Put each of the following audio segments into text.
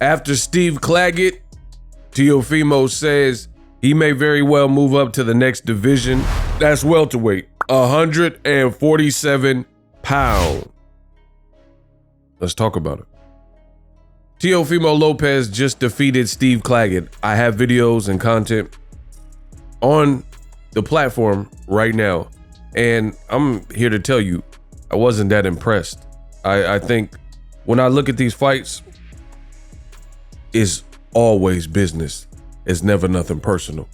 After Steve Claggett, Teofimo says he may very well move up to the next division. That's welterweight, 147 pounds. Let's talk about it. Teofimo Lopez just defeated Steve Claggett. I have videos and content on the platform right now, and I'm here to tell you, I wasn't that impressed. I think when I look at these fights, it's always business. It's never nothing personal.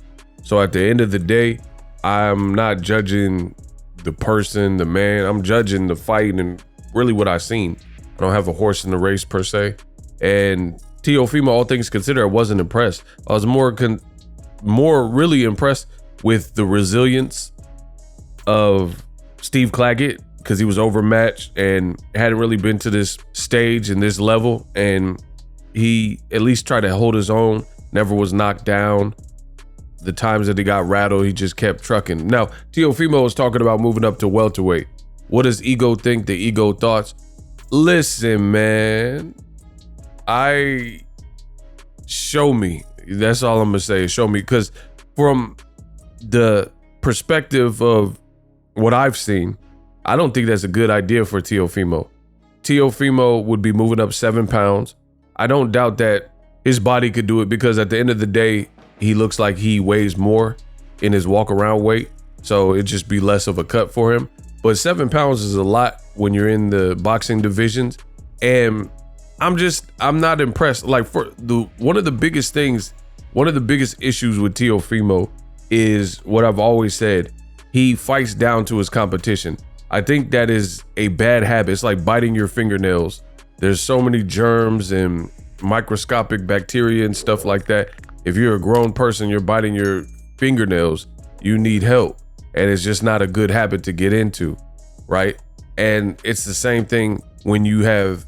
So at the end of the day, I'm not judging the person, the man. I'm judging the fight and really what I've seen. I don't have a horse in the race per se. And Teofimo, all things considered, I wasn't impressed. I was more really impressed with the resilience of Steve Claggett, because he was overmatched and hadn't really been to this stage and this level. And he at least tried to hold his own, never was knocked down. The times that he got rattled, he just kept trucking. Now, Teofimo was talking about moving up to welterweight. What does ego think? The ego thoughts? Listen, man. Show me. That's all I'm gonna say. Show me. Because from the perspective of what I've seen, I don't think that's a good idea for Teofimo. Teofimo would be moving up 7 pounds. I don't doubt that his body could do it, because at the end of the day, he looks like he weighs more in his walk around weight. So it'd just be less of a cut for him. But 7 pounds is a lot when you're in the boxing divisions. And I'm not impressed. Like, one of the biggest issues with Teofimo is what I've always said. He fights down to his competition. I think that is a bad habit. It's like biting your fingernails. There's so many germs and microscopic bacteria and stuff like that. If you're a grown person, you're biting your fingernails, you need help. And it's just not a good habit to get into, right? And it's the same thing when you have,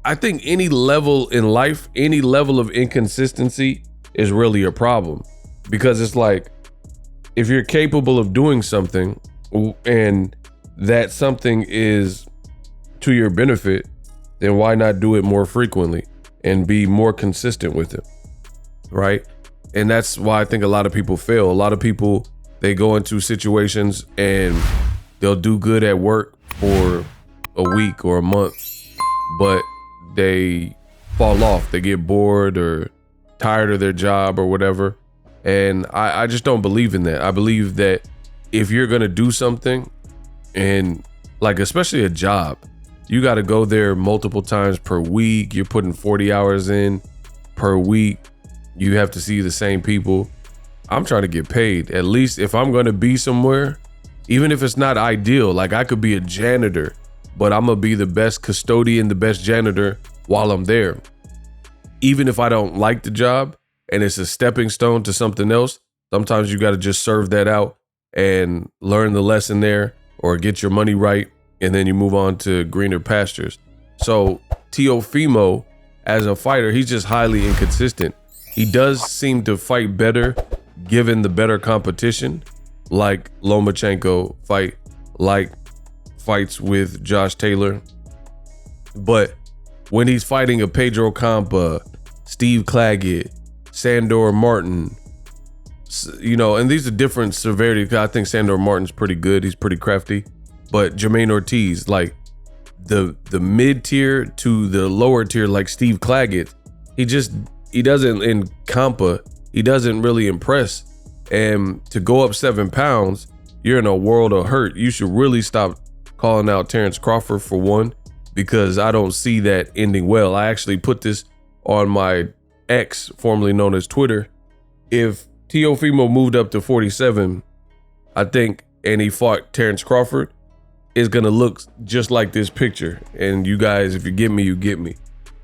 I think any level in life, any level of inconsistency is really a problem. Because it's like, if you're capable of doing something and that something is to your benefit, then why not do it more frequently and be more consistent with it, right? And that's why I think a lot of people fail. A lot of people, they go into situations and they'll do good at work for a week or a month, but they fall off. They get bored or tired of their job or whatever. And I just don't believe in that. I believe that if you're gonna do something, and like especially a job, you got to go there multiple times per week. You're putting 40 hours in per week. You have to see the same people. I'm trying to get paid. At least if I'm going to be somewhere, even if it's not ideal, like I could be a janitor, but I'm going to be the best custodian, the best janitor while I'm there. Even if I don't like the job and it's a stepping stone to something else, sometimes you got to just serve that out and learn the lesson there, or get your money right, and then you move on to greener pastures. So Teofimo, as a fighter, he's just highly inconsistent. He does seem to fight better given the better competition, like Lomachenko fight, like fights with Josh Taylor. But when he's fighting a Pedro Campa, Steve Claggett, Sandor Martin, you know, and these are different severity. I think Sandor Martin's pretty good. He's pretty crafty. But Jermaine Ortiz, like the mid tier to the lower tier, like Steve Claggett, he doesn't, in Campa, he doesn't really impress. And to go up 7 pounds, you're in a world of hurt. You should really stop calling out Terrence Crawford, for one, because I don't see that ending well. I actually put this on my X, formerly known as Twitter. If Teofimo moved up to 47, I think, and he fought Terrence Crawford, it's gonna look just like this picture. And you guys, if you get me, you get me.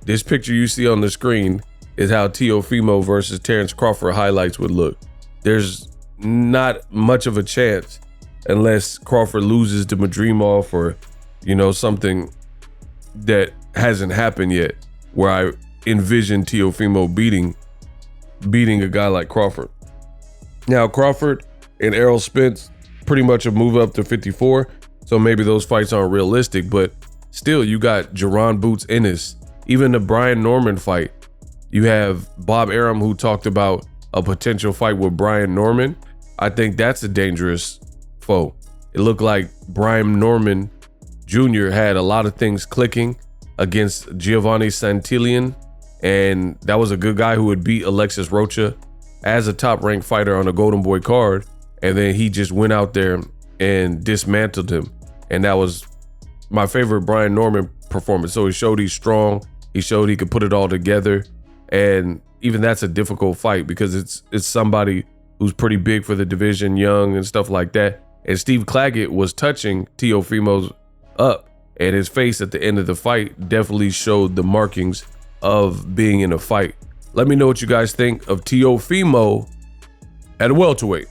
This picture you see on the screen is how Teofimo versus Terrence Crawford highlights would look. There's not much of a chance unless Crawford loses to Madrimov, or, you know, something that hasn't happened yet, where I envision Teofimo beating a guy like Crawford. Now, Crawford and Errol Spence pretty much a move up to 54, so maybe those fights aren't realistic, but still, you got Jaron Boots Ennis. Even the Brian Norman fight, You have Bob Arum, who talked about a potential fight with Brian Norman. I think that's a dangerous foe. It looked like Brian Norman Jr. had a lot of things clicking against Giovanni Santillan, and that was a good guy who would beat Alexis Rocha as a top-ranked fighter on a Golden Boy card, and then he just went out there and dismantled him. And that was my favorite Brian Norman performance. So he showed he's strong. He showed he could put it all together. And even that's a difficult fight because it's somebody who's pretty big for the division, young and stuff like that. And Steve Claggett was touching Teofimo's up, and his face at the end of the fight definitely showed the markings of being in a fight. Let me know what you guys think of Teofimo at welterweight.